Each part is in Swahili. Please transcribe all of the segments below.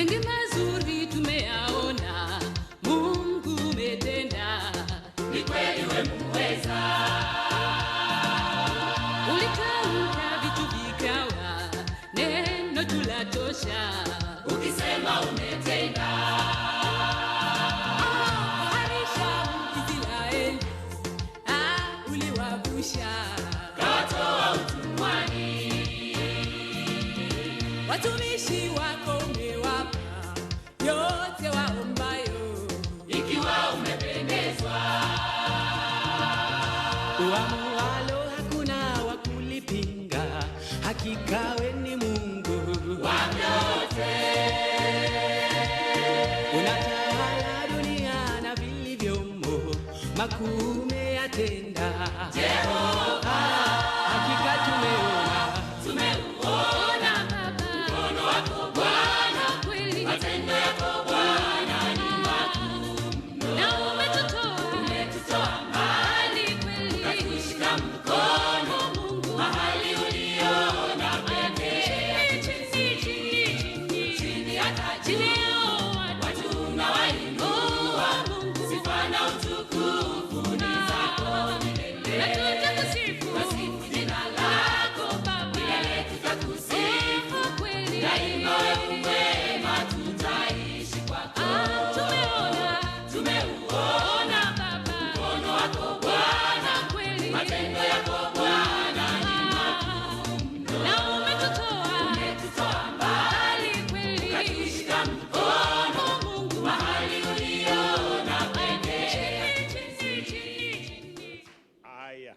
mengi mazuri tumeyaona, Mungu umetenda, ni kweli wewe muweza. Ulitamka vitu vikawa, neno tulatosha, ukisema umetenda. Harisha Israeli, uliwavusha, kawatoa utumwani. watumishi wako umewapa yote waombayo, ikiwa umependezwa. Uamualo hakuna wa kulipinga, hakika wewe ni Mungu wa vyote. Unatawala dunia na vilivyomo, makuu umeyatenda Jehova, hakika tumeona. tumeuona mkono wako Bwana, kweli matendo yako Bwana ni makuu. na umetutoa mbali, kweli, ukatushika mkono Mungu mahali uliona pekee. Chini hata juu, watu unawainua, sifa na utukufu ni zako milele. Tasifu jina lako, milele tutakusifu, daima wewe mwema, tutaishi kwako. Tumeuona mkono wako Bwana, matendo yako Bwana ni makuu. Umetutoa mbali, ukatushika mkono mahali uliona pekee. Aya.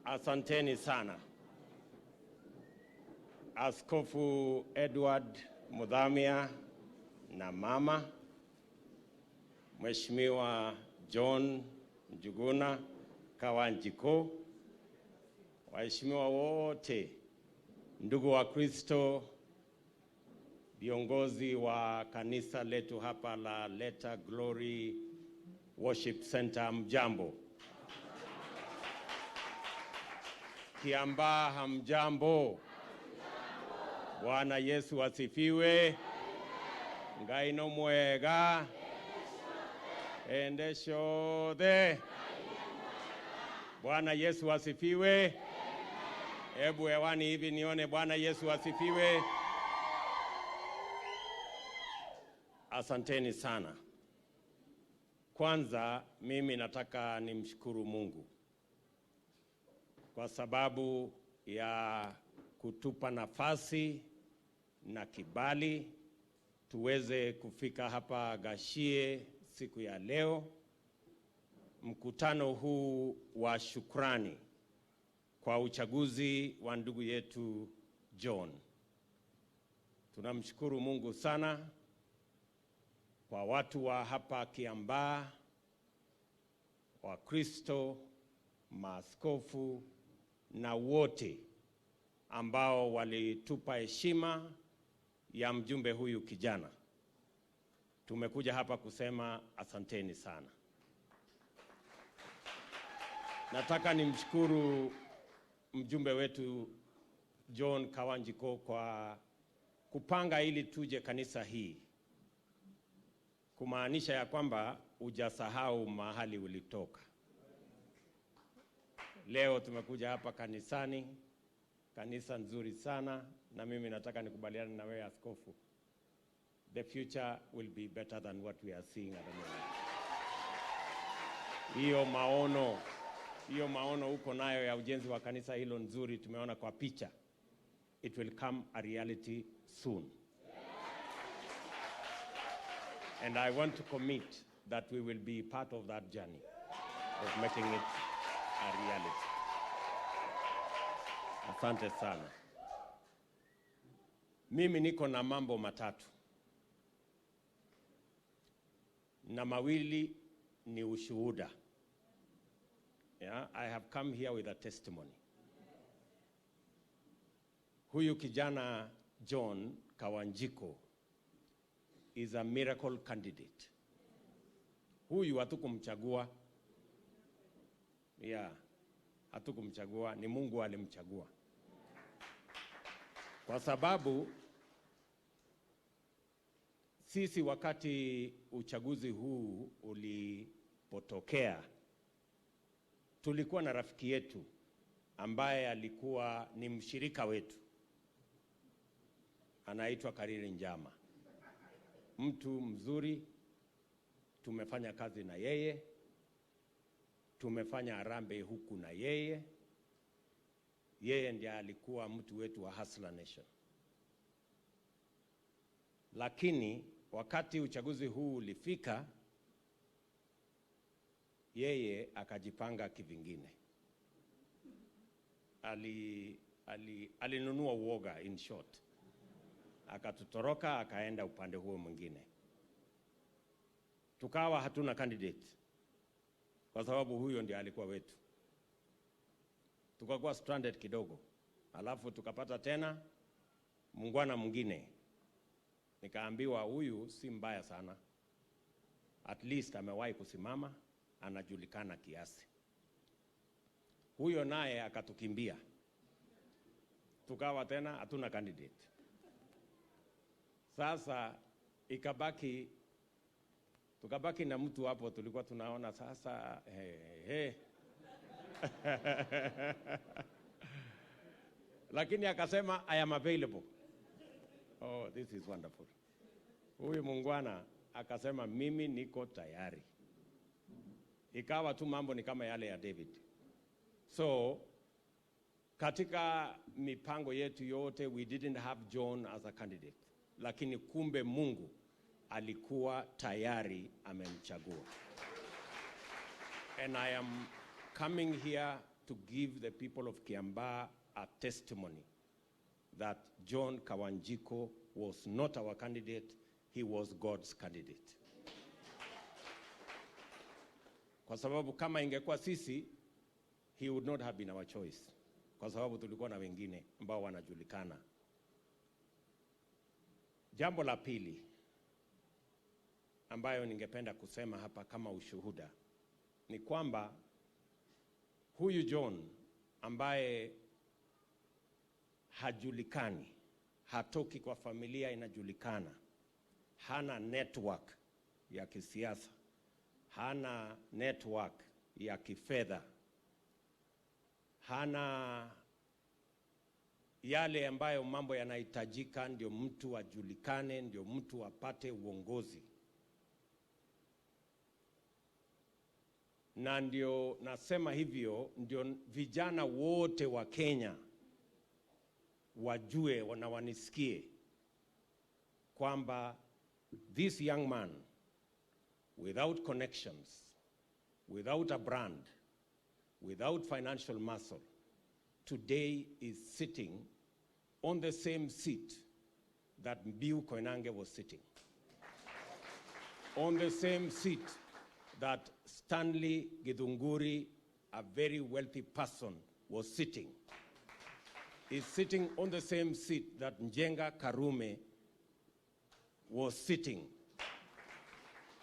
Asanteni sana. Askofu Edward Mudhamia na mama, Mheshimiwa John Njuguna Kawanjiko, waheshimiwa wote, ndugu wa Kristo, viongozi wa kanisa letu hapa la Latter Glory Worship Center, mjambo. Kiambaa hamjambo. Bwana Yesu asifiwe. Ngai no mwega. Endesho de. Bwana Yesu asifiwe. Hebu hewani hivi nione Bwana Yesu asifiwe. Asanteni sana. Kwanza mimi nataka nimshukuru Mungu kwa sababu ya kutupa nafasi na kibali tuweze kufika hapa Gashie siku ya leo, mkutano huu wa shukrani kwa uchaguzi wa ndugu yetu John. Tunamshukuru Mungu sana kwa watu wa hapa Kiambaa, wa Kristo, maaskofu na wote ambao walitupa heshima ya mjumbe huyu kijana. Tumekuja hapa kusema asanteni sana. Nataka nimshukuru mjumbe wetu John Kawanjiko kwa kupanga ili tuje kanisa hii, kumaanisha ya kwamba hujasahau mahali ulitoka. Leo tumekuja hapa kanisani, kanisa nzuri sana, na mimi nataka nikubaliane na wewe askofu. The future will be better than what we are seeing at the moment. Hiyo maono uko nayo ya ujenzi wa kanisa hilo nzuri tumeona kwa picha. It will come a reality soon. And I want to commit that we will be part of that journey of making it a reality. Asante sana. Mimi niko na mambo matatu, na mawili ni ushuhuda. Yeah, I have come here with a testimony. Huyu kijana John Kawanjiko is a miracle candidate. Huyu hatukumchagua. Yeah, hatukumchagua, ni Mungu alimchagua. Kwa sababu Sisi wakati uchaguzi huu ulipotokea, tulikuwa na rafiki yetu ambaye alikuwa ni mshirika wetu, anaitwa Kariri Njama. Mtu mzuri, tumefanya kazi na yeye, tumefanya harambee huku na yeye. Yeye ndiye alikuwa mtu wetu wa Hustler Nation. Lakini wakati uchaguzi huu ulifika, yeye akajipanga kivingine. Alinunua uoga, in short. Akatutoroka, akaenda upande huo mwingine. Tukawa hatuna candidate kwa sababu huyo ndiye alikuwa wetu. Tukakuwa stranded kidogo. Alafu tukapata tena muungwana mwingine. Nikaambiwa huyu si mbaya sana. At least amewahi kusimama, anajulikana kiasi. Huyo naye akatukimbia. Tukawa tena hatuna candidate. Sasa tukabaki na mtu hapo, tulikuwa tunaona sasa Lakini akasema I am available. Oh, this is wonderful. Huyu muungwana akasema mimi niko tayari. Ikawa tu mambo ni kama yale ya David. So katika mipango yetu yote we didn't have John as a candidate. Lakini kumbe Mungu alikuwa tayari amemchagua. And I am coming here to give the people of Kiambaa a testimony that John Kawanjiko was not our candidate, he was God's candidate. Kwa sababu kama ingekuwa sisi, he would not have been our choice. Kwa sababu tulikuwa na wengine ambao wanajulikana. Jambo la pili ambayo ningependa kusema hapa kama ushuhuda ni kwamba huyu John ambaye hajulikani, hatoki kwa familia inajulikana, hana network ya kisiasa, hana network ya kifedha, hana yale ambayo mambo yanahitajika ndio mtu ajulikane, ndio mtu apate uongozi. Na ndio nasema hivyo, ndio vijana wote wa Kenya wajue na wanisikie kwamba this young man, without connections, without a brand, without financial muscle, today is sitting on the same seat that Mbiu Koinange was sitting. On the same seat that Stanley Githunguri, a very wealthy person, was sitting. Is sitting on the same seat that Njenga Karume was sitting.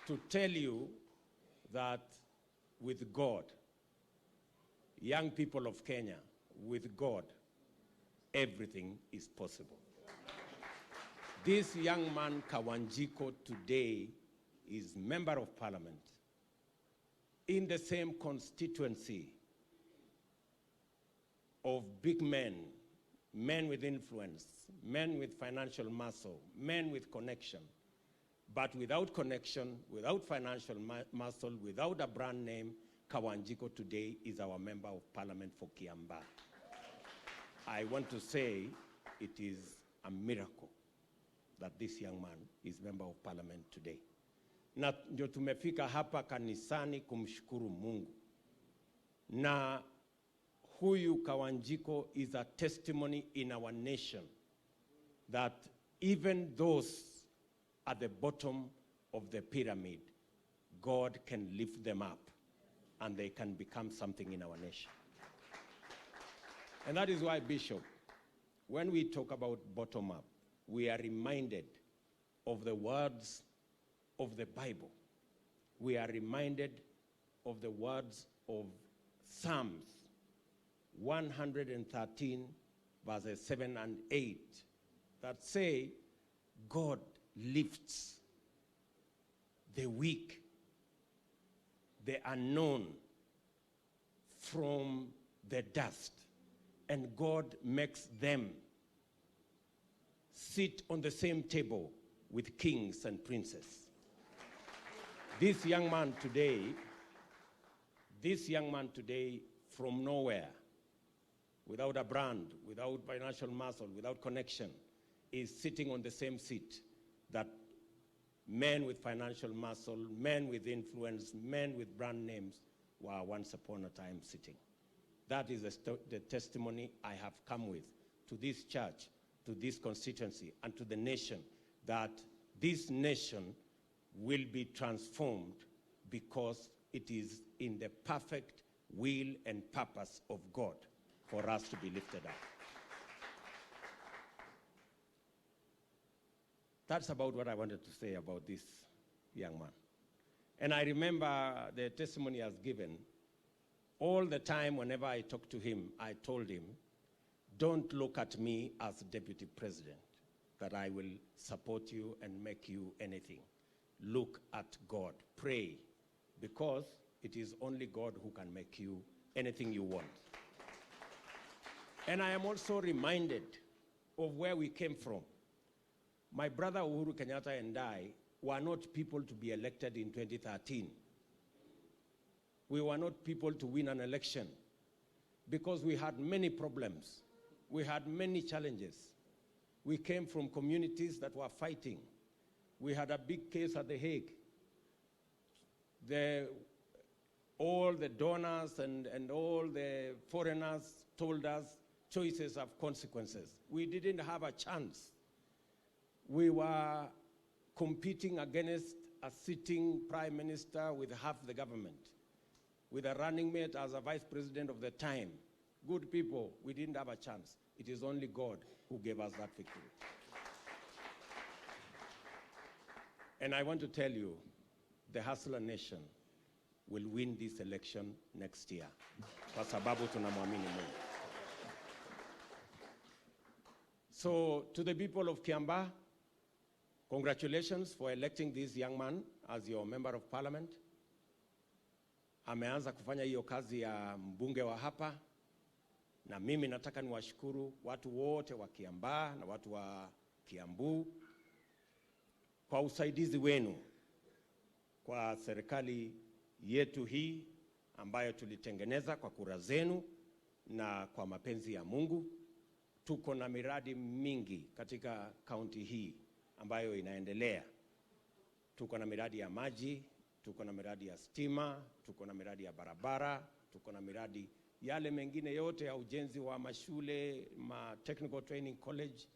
To tell you that with God, young people of Kenya, with God, everything is possible. This young man, Kawanjiko, today is member of parliament in the same constituency of big men, men with influence, men with financial muscle, men with connection. But without connection, without financial muscle, without a brand name, Kawanjiko today is our member of parliament for Kiambaa. I want to say it is a miracle that this young man is member of parliament today. Na ndio tumefika hapa kanisani kumshukuru Mungu. Na huyu Kawanjiko is a testimony in our nation that even those at the bottom of the pyramid, God can lift them up and they can become something in our nation. And that is why, Bishop, when we talk about bottom up, we are reminded of the words of the Bible. We are reminded of the words of Psalms 113 verses 7 and 8 that say, God lifts the weak, the unknown from the dust, and God makes them sit on the same table with kings and princes. This young man today from nowhere, without a brand, without financial muscle, without connection, is sitting on the same seat that men with financial muscle, men with influence, men with brand names were once upon a time sitting. That is the testimony I have come with to this church, to this constituency, and to the nation, that this nation will be transformed because it is in the perfect will and purpose of God for us to be lifted up. That's about what I wanted to say about this young man. And I remember the testimony he has given. All the time, whenever I talked to him, I told him, don't look at me as deputy president, that I will support you and make you anything. Look at God. Pray, because it is only God who can make you anything you want. And I am also reminded of where we came from. My brother Uhuru Kenyatta and I were not people to be elected in 2013. We were not people to win an election because we had many problems. We had many challenges. We came from communities that were fighting. We had a big case at The Hague. All the donors and all the foreigners told us choices have consequences. We didn't have a chance. We were competing against a sitting prime minister with half the government, with a running mate as a vice president of the time. Good people, we didn't have a chance. It is only God who gave us that victory. And I want to tell you, the Hustler Nation will win this election next year. Kwa sababu tunamwamini Mungu. So to the people of Kiambaa, congratulations for electing this young man as your member of parliament. Ameanza kufanya hiyo kazi ya mbunge wa hapa, na mimi nataka niwashukuru watu wote wa Kiambaa na watu wa Kiambu kwa usaidizi wenu kwa serikali yetu hii ambayo tulitengeneza kwa kura zenu na kwa mapenzi ya Mungu. Tuko na miradi mingi katika kaunti hii ambayo inaendelea. Tuko na miradi ya maji, tuko na miradi ya stima, tuko na miradi ya barabara, tuko na miradi yale mengine yote ya ujenzi wa mashule, technical training college.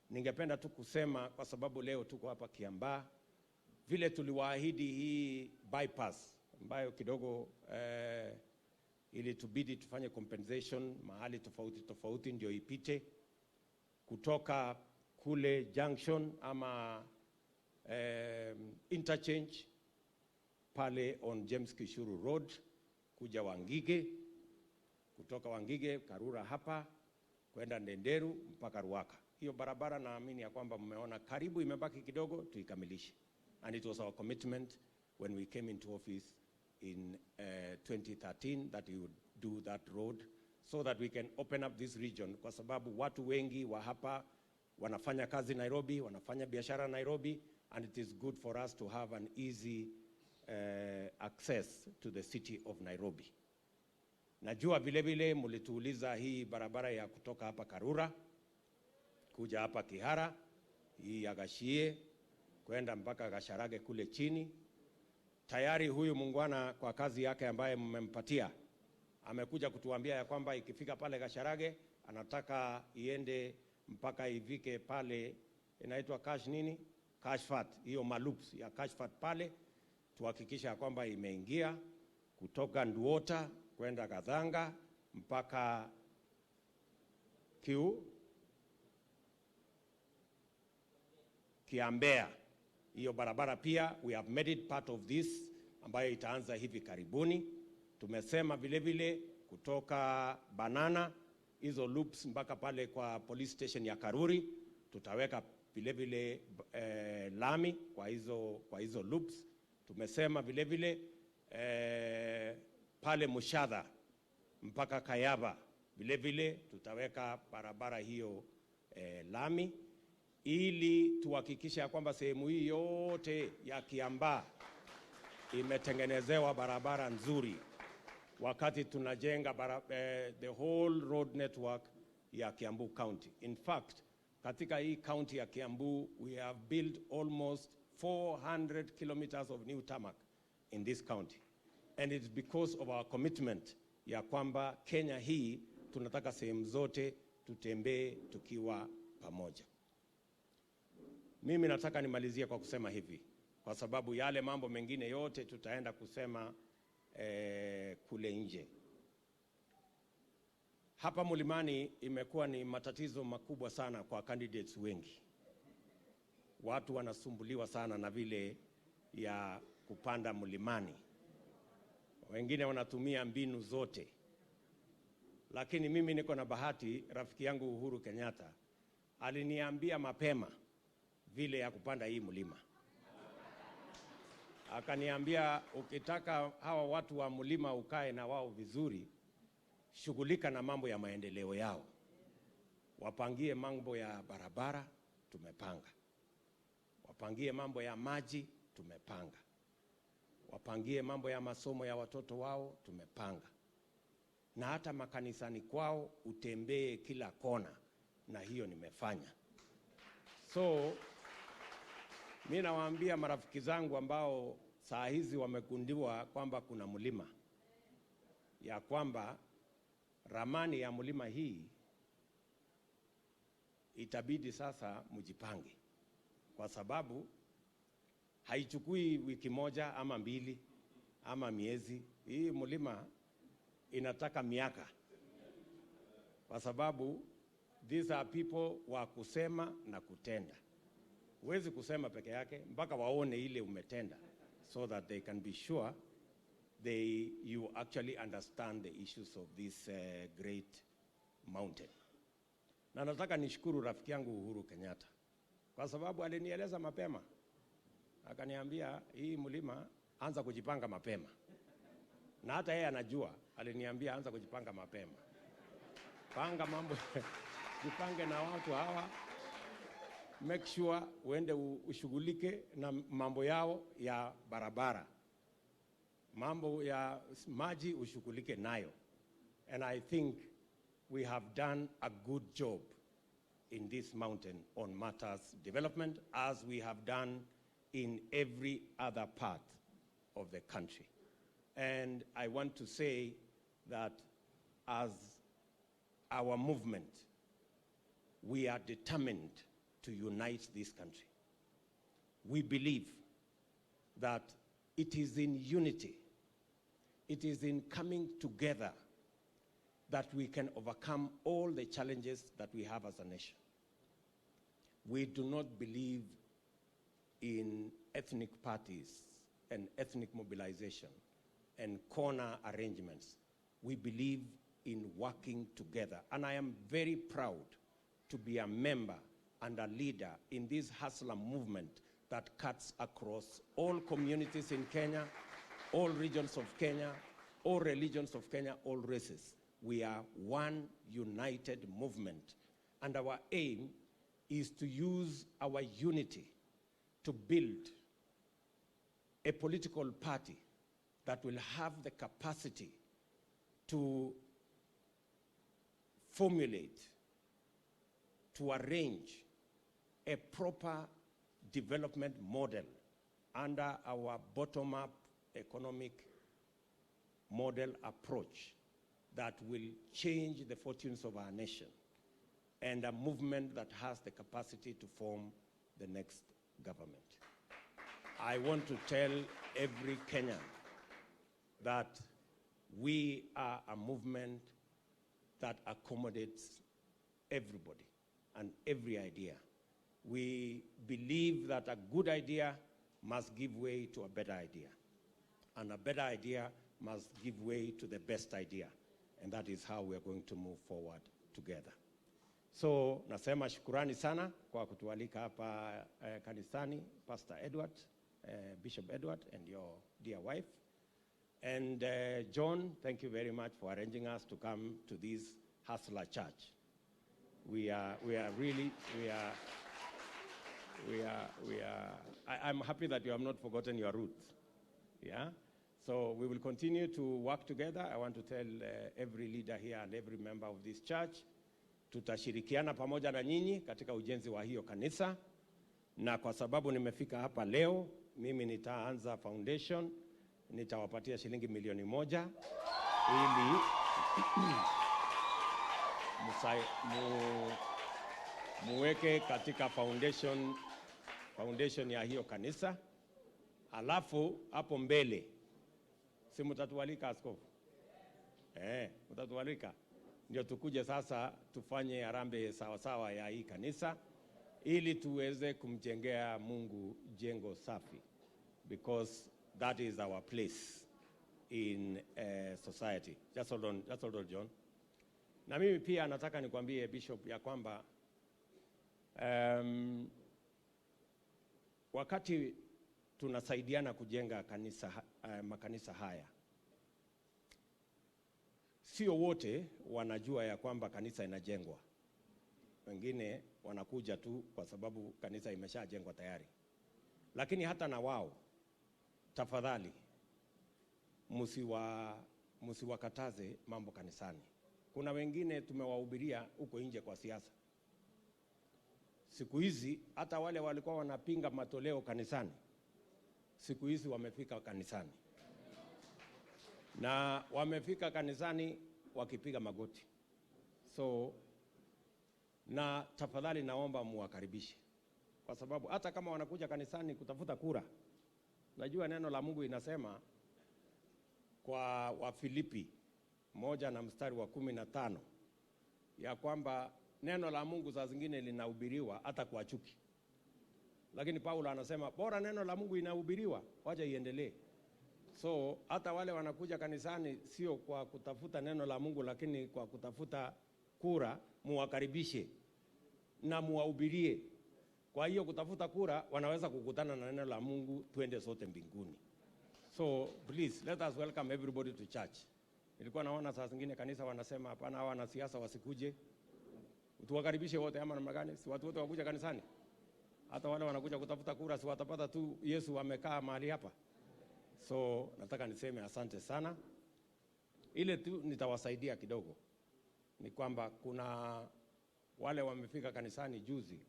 Ningependa tu kusema kwa sababu leo tuko hapa Kiambaa, vile tuliwaahidi hii bypass ambayo kidogo ili tubidi tufanye compensation mahali tofauti tofauti ndio ipite kutoka kule junction ama interchange pale on James Kishuru Road kuja Wangige, kutoka Wangige Karura hapa kwenda Ndenderu mpaka Ruaka. Hiyo barabara naamini ya kwamba mmeona karibu imebaki kidogo tuikamilishe. And it was our commitment when we came into office in 2013 that we would do that road so that we can open up this region, kwa sababu watu wengi wa hapa wanafanya kazi Nairobi, wanafanya biashara Nairobi, and it is good for us to have an easy access to the city of Nairobi. Najua vile vile mulituuliza hii barabara ya kutoka hapa Karura kuja hapa Kihara, hii ya Gashie kwenda mpaka Gasharage kule chini. Tayari huyu mungwana kwa kazi yake ambaye mmempatia amekuja kutuambia ya kwamba ikifika pale Gasharage anataka iende mpaka ivike pale inaitwa Kashfat, hiyo maloops ya Kashfat pale, tuhakikisha kwamba imeingia kutoka Nduota kwenda Gathanga mpaka Kiambea. Hiyo barabara pia we have made it part of this ambayo itaanza hivi karibuni. Tumesema vile vile kutoka Banana hizo loops mpaka pale kwa police station ya Karuri tutaweka vile vile lami kwa hizo loops, Tumesema vile vile pale Mushadha mpaka Kayaba vile vile tutaweka barabara hiyo lami, ili tuhakikishe ya kwamba sehemu hii yote ya Kiambaa imetengenezewa barabara nzuri wakati tunajenga the whole road network ya Kiambu County. In fact, katika hii county ya Kiambu, we have built almost 400 kilometers of new tarmac in this county. And it's because of our commitment ya kwamba Kenya hii tunataka sehemu zote tutembee tukiwa pamoja. Mimi nataka nimalizie kwa kusema hivi, kwa sababu yale mambo mengine yote tutaenda kusema kule nje. Hapa Mlimani imekuwa ni matatizo makubwa sana kwa candidates wengi. Watu wanasumbuliwa sana na vile ya kupanda mlimani. Wengine wanatumia mbinu zote. Lakini mimi niko na bahati, rafiki yangu Uhuru Kenyatta aliniambia mapema vile ya kupanda hii mlima. Akaniambia, ukitaka hawa watu wa mlima ukae na wao vizuri, shughulika na mambo ya maendeleo yao. Wapangie mambo ya barabara, tumepanga. Wapangie mambo ya maji, tumepanga. Wapangie mambo ya masomo ya watoto wao, tumepanga. Na hata makanisani kwao utembee kila kona, na hiyo nimefanya. So mimi nawaambia marafiki zangu ambao saa hizi wamekundiwa kwamba kuna mlima, ya kwamba ramani ya mlima hii itabidi sasa mjipange, kwa sababu haichukui wiki moja ama mbili ama miezi. Hii mlima inataka miaka, kwa sababu these are people wa kusema na kutenda. Huwezi kusema peke yake, mpaka waone ile umetenda, so that they can be sure you actually understand the issues of this great mountain. Na nataka nishukuru rafiki yangu Uhuru Kenyatta, kwa sababu alinieleza mapema. Akaniambia hii mlima anza kujipanga mapema. Na hata yeye anajua, aliniambia anza kujipanga mapema. Panga mambo, jipange na watu hawa. Make sure uende ushughulike na mambo yao ya barabara. Mambo ya maji ushughulike nayo. And I think we have done a good job in this mountain on matters development, as we have done in every other part of the country. And I want to say that as our movement, we are determined to unite this country. We believe that it is in unity, it is in coming together that we can overcome all the challenges that we have as a nation. We do not believe in ethnic parties and ethnic mobilization and corner arrangements. We believe in working together. And I am very proud to be a member and a leader in this hustler movement that cuts across all communities in Kenya, all regions of Kenya, all religions of Kenya, all races. We are one united movement. And our aim is to use our unity to build a political party that will have the capacity to formulate, to arrange a proper development model under our bottom-up economic model approach that will change the fortunes of our nation, and a movement that has the capacity to form the next government. I want to tell every Kenyan that we are a movement that accommodates everybody and every idea. We believe that a good idea must give way to a better idea, and a better idea must give way to the best idea, and that is how we are going to move forward together. So nasema shukurani sana kwa kutualika hapa kanisani, Pastor Edward. Bishop Edward and your dear wife. And John, thank you very much for arranging us to come to this Hustler Church. I'm happy that you have not forgotten your roots. Yeah? So we will continue to work together. I want to tell every leader here and every member of this church, tutashirikiana pamoja na nyinyi katika ujenzi wa hiyo kanisa. Na kwa sababu nimefika hapa leo, mimi nitaanza foundation, nitawapatia shilingi milioni 1 ili muweke katika foundation ya hiyo kanisa. Alafu hapo mbele, si mtatualika askofu? Mtatualika. Ndio tukuje sasa tufanye harambee sawa ya hii kanisa ili tuweze kumjengea Mungu jengo safi, because that is our place in society. Just hold on, John. Na mimi pia nataka nikwambie Bishop ya kwamba wakati tunasaidiana kujenga makanisa haya, sio wote wanajua ya kwamba kanisa inajengwa. Wengine wanakuja tu kwa sababu kanisa imeshajengwa tayari. Lakini hata na wao, tafadhali msiwakataze mambo kanisani. Kuna wengine tumewahubiria huko nje kwa siasa. Siku hizi hata wale walikuwa wanapinga matoleo kanisani, siku hizi wamefika kanisani. Na wamefika kanisani wakipiga magoti. So na tafadhali naomba muwakaribishe. Kwa sababu hata kama wanakuja kanisani kutafuta kura, najua neno la Mungu inasema kwa Wafilipi 1:15 ya kwamba neno la Mungu saa zingine linahubiriwa hata kwa chuki. Lakini Paulo anasema bora neno la Mungu inahubiriwa, wacha iendelee. So hata wale wanakuja kanisani sio kwa kutafuta neno la Mungu, lakini kwa kutafuta kura, muwakaribishe na muwahubirie. Kwa hiyo kutafuta kura wanaweza kukutana na neno la Mungu, twende sote mbinguni. So please let us welcome everybody to church. Nilikuwa naona saa zingine kanisa wanasema hapana, hawa wanasiasa wasikuje. Tuwakaribishe wote ama namna gani? Si watu wote wakuja kanisani? Hata wale wanakuja kutafuta kura si watapata tu Yesu amekaa mahali hapa? So nataka niseme asante sana. Ile tu nitawasaidia kidogo ni kwamba kuna wale wamefika kanisani juzi,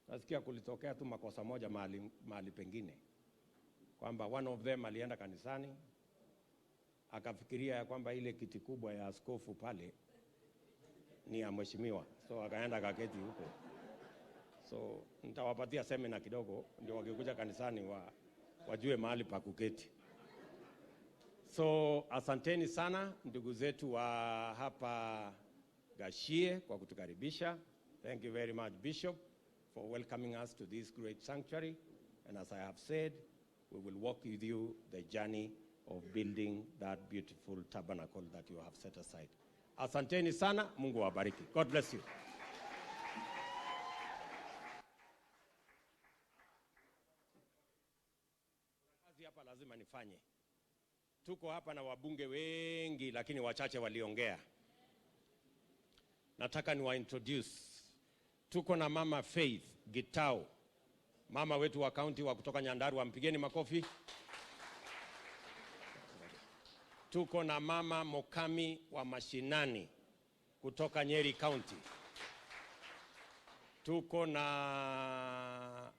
nasikia kulitokea tu makosa moja mahali pengine, kwamba one of them alienda kanisani akafikiria ya kwamba ile kiti kubwa ya askofu pale ni ya mheshimiwa, so akaenda kaketi huko. So nitawapatia semina kidogo ndio wakikuja kanisani wajue mahali pa kuketi. So asanteni sana ndugu zetu wa hapa Gashie kwa kutukaribisha. Thank you very much, Bishop, for welcoming us to this great sanctuary. And as I have said, we will walk with you the journey of building that beautiful tabernacle that you have set aside. Asanteni sana, Mungu awabariki. God bless you. Kazi hapa lazima nifanye. Tuko hapa na wabunge wengi lakini wachache waliongea. Nataka niwaintroduce. Tuko na Mama Faith Gitau, mama wetu wa county wa kutoka Nyandarua, mpigeni makofi. Tuko na Mama Mokami wa Mashinani kutoka Nyeri County. Tuko na